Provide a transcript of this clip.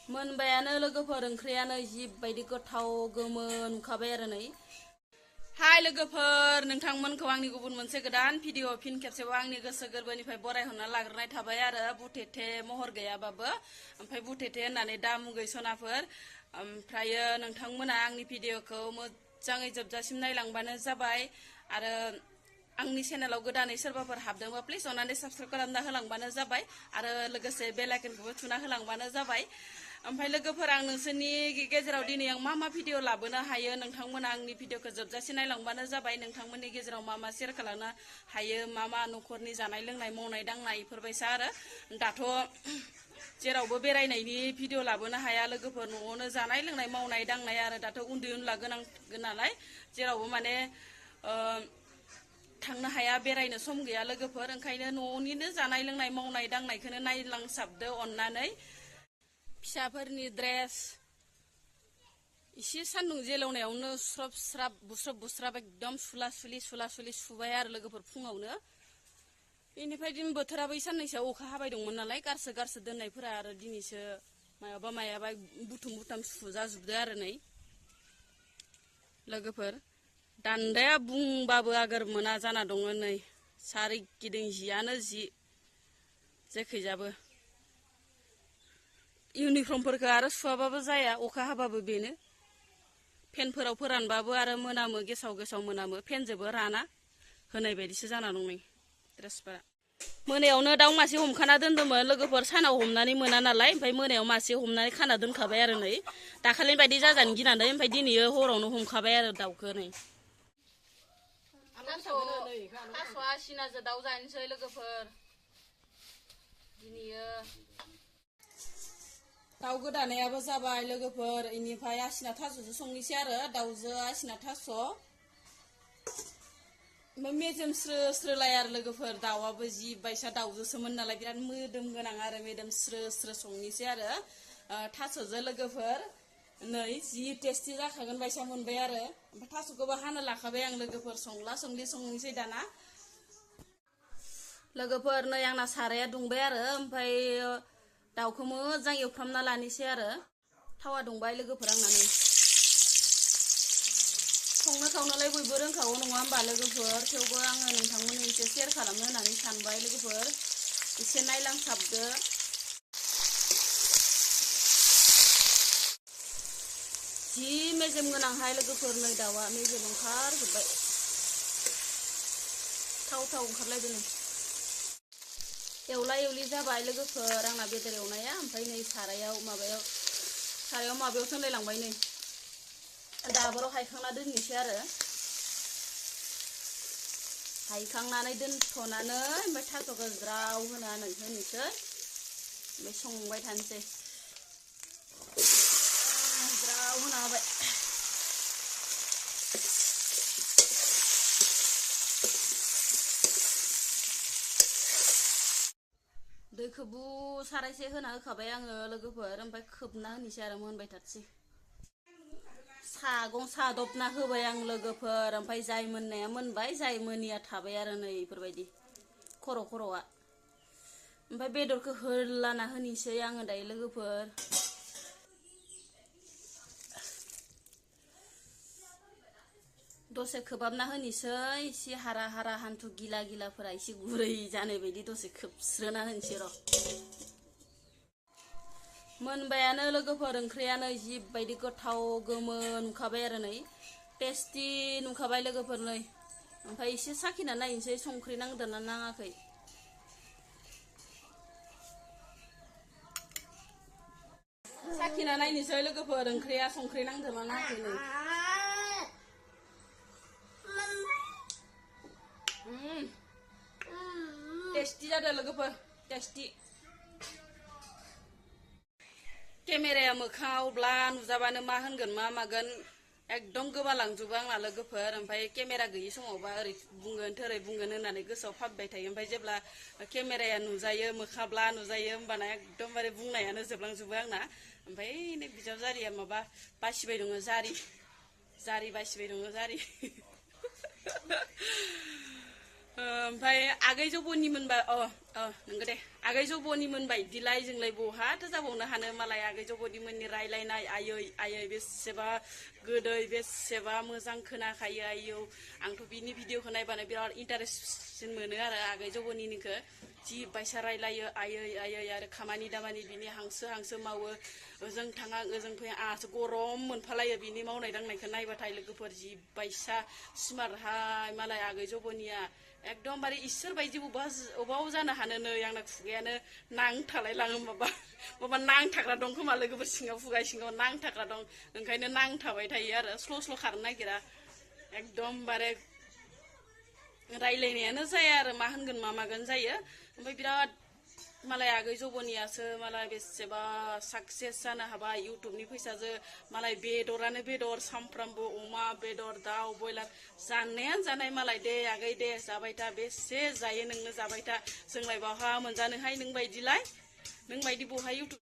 मोनबायानो लोगोफोर ओंख्रियानो जिबायदि गोथाव गोमोन नुखाबाय आरो नै हाय लोगोफोर नोंथांमोनखौ आंनि गुबुन मोनसे गोदान भिडिअ फिन खेबसेबाव आंनि गोसो गोरबोनिफ्राय बरायहरना लाग्रोनाय थाबाय आरो बुथेथे महर गैयाबाबो ओमफ्राय बुथेथे होननानै दा मुगै सनाफोर ओमफ्रायो नोंथांमोना आंनि भिडिअखौ मोजाङै जोबजासिम नायलांबानो जाबाय आरो आंनि चेनेलाव गोदानै सोरबाफोर हाबदोंबा प्लिज अननानै साबस्क्राइब खालामना होलांबानो जाबाय आरो लोगोसे बेल आइकनखौबो थुना होलांबानो जाबाय ओमफ्राय लोगोफोर आं नोंसोरनि गेजेराव दिनै आं मा भिडिअ लाबोनो हायो नोंथांमोना आंनि भिडिअखौ जोबजासिम नायलांबानो जाबाय नोंथांमोननि गेजेराव मा शेयार खालामनो हायो मा न'खरनि जानाय लोंनाय मावनाय दांनाय इफोरबायसा आरो दाथ' जेरावबो बेरायनायनि भिडिअ लाबोनो हाया लोगोफोर न'आवनो जानाय लोंनाय मावनाय दांनाय आरो दाथ' उन्दै उनला गोनां नालाय जेरावबो माने थांनो हाया बेरायनो सम गैया लोगोफोर ओंखायनो न'निनो जानाय लोंनाय मावनाय दांनायखौनो नायलांसाबदो अननानै फिसाफोरनि ड्रेस इसे सान्दुं जेलावनायावनो स्रब स्राब बुस्राब एकदम सुला सुलि सुबाय आरो लोगोफोर फुङावनो बेनिफ्राय दिन बोथोराबो साननैसोआव अखा हाबाय दंमोन नालाय गारसो दोननायफोरा आरो दिनैसो मायाबा बुथुम सुजाजोबदो आरो नै लोगोफोर दान्दाया बुंबाबो आगोर मोना जाना दङ नै सारिगिदिं जियानो जि जेखैजाबो इउनिफर्मफोरखौ आरो सुवाबाबो जाया अखा हाबाबो बेनो फेनफोराव फोरानबाबो आरो मोनामो गेसाव मोनामो फेनजोंबो राना होनाय बायदिसो जाना दं नै ड्रेसफोरा मोनायावनो दाउ मासे हमखाना दोन्दोंमोन लोगोफोर सानाव हमनानै मोना नालाय ओमफ्राय मोनायाव मासे हमनानै खाना दोनखाबाय आरो नै दाखालिनि बायदि जाजानो गिनानै ओमफ्राय दिनैयो हरावनो हमखाबाय आरो दाउखौ नै थास' आसिनाजों दाउ जानोसै लोगोफोर दिनैयो दाउ गोदानायाबो जाबाय लोगोफोर इनिफ्राय आसिना थास'जों संनोसै आरो दाउजों आसिना थास' ओमफ्राय मेजेम स्रोलाय आरो लोगोफोर दाउआबो जि बायसा दाउजोंसोमोन नालाय बिराद मोदोम गोनां आरो मेदेम स्रो संनोसै आरो थास'जों लोगोफोर नै जि टेस्टि जाखागोन बायसा मोनबाय आरो ओमफ्राय थास'खौबो हाना लाखाबाय आं लोगोफोर संनोसै दाना लोगोफोर नै आंना साराया दुंबाय आरो ओमफ्राय दाउखौ मोजां एवफ्रामना लानोसै आरो थावा दुंबाय लोगोफोर आंना नै संनो खावनोलाय बयबो रोंखागौ नङा होमबा लोगोफोर थेवबो आङो नोंथांमोननो एसे शेयार खालामनो होननानै सानबाय लोगोफोर एसे नायलांसाबदो जि मेजेम गोनांहाय लोगोफोर नै दाउआ मेजेम ओंखारजोब्बाय थाव ओंखारलायदो नै एवला एवलि जाबाय लोगोफोर आंना बेदर एवनाया ओमफ्राय नै सारायाव माबायाव थोनलायलांबाय नै दाबोराव हायखांना दोननोसै आरो हायखांनानै दोनथ'नानै ओमफ्राय थास'खौ ज्राव होनोसै ओमफ्राय संबाय थानोसै ज्राव होना होबाय दैखौबो सारायसे होना होखाबाय आङो लोगोफोर ओमफ्राय खोबना होनोसै आरो मोनबाय थाथोंसै सागं सादबना होबाय आं लोगोफोर ओमफ्राय जाय मोननाया मोनबाय जाय मोनिया थाबाय आरो नै बेफोरबायदि खर'आ ओमफ्राय बेदरखौ होलाना होनोसै आङो दायो लोगोफोर दसे खोबहाबना होनोसै एसे हारा हान्थु गिलाफोरा एसे गुरै जानाय बायदि दसे खोबस्रोना होनोसै र' मोनबायानो लोगोफोर ओंख्रियानो जिबायदि गोथाव गोमोन नुखाबाय आरो नै टेस्टि नुखाबाय लोगोफोर नै ओमफ्राय एसे साखिना नायनोसै संख्रि नांदोंना नाङाखै साखिना नायनोसै लोगोफोर ओंख्रिया संख्रि नांदोंना नाङाखै नै टेस्टि जादों लोगोफोर टेस्टि केमेराया मोखाङाव ब्ला नुजाबानो मा होनगोन मा मागोन एकदम गोमालांजोबो आंना लोगोफोर ओमफ्राय केमेरा गैयि समावबा ओरै बुंगोन थोरै बुंगोन होननानै गोसोआव फाबबाय थायो ओमफ्राय जेब्ला केमेराया नुजायो मोखाब्ला नुजायो होमबाना एकदमबारे बुंनायानो जोबलांजोबो आंना ओमफ्राय नै बिजावजारिया माबा बासिबाय दङ जारि बासिबाय दङ ओमफ्राय आगै जब'नि मोनबा नंगौ दे आगै जब'नि मोनबायदिलाय जोंलाय बहाथो जाबावनो हानो मालाय आगै जब'नि मोननि रायलायनाय आयै बेसेबा गोदै बेसेबा मोजां खोनाखायो आयौ आंथ' बिनि भिडिअखौ नायबानो बिराद इन्टारेस्टसिन मोनो आरो आगै जब'निखौ जि बायसा रायलायो आयै आरो खामानि दामानि बिनि हांसो मावो ओजों थाङा ओजों फैया आंहासो गरम मोनफालायो बिनि मावनाय दांनायखौ नायबाथाय लोगोफोर जि बायसा स्मार्टहाय मालाय आगै जब'निया एकदमबारे इसोर बायदि अबाव जानो हानो नै आंना खुगायानो नांथालाय लाङो माबा नांथाग्रा दं खोमा लोगोफोर सिङाव खुगा सिङाव नांथाग्रा दं ओंखायनो नांथाबाय थायो आरो स्ल' खारनो नागिरा एकदमबारे रायलायनायानो जाया आरो मा होनगोन मा मागोन जायो ओमफ्राय बिराद मालाय आगै जब'नियासो मालाय बेसेबा साक्सेस जानो हाबाय इउटुबनि फैसाजों मालाय बेदरानो बेदर सामफ्रामबो अमा बेदर दाउ बयलार जानायानो जानाय मालाय दे आगै दे जाबाय था बेसे जायो नोंनो जाबाय था जोंलाय बहा मोनजानोहाय नों बायदि बहा इउटुब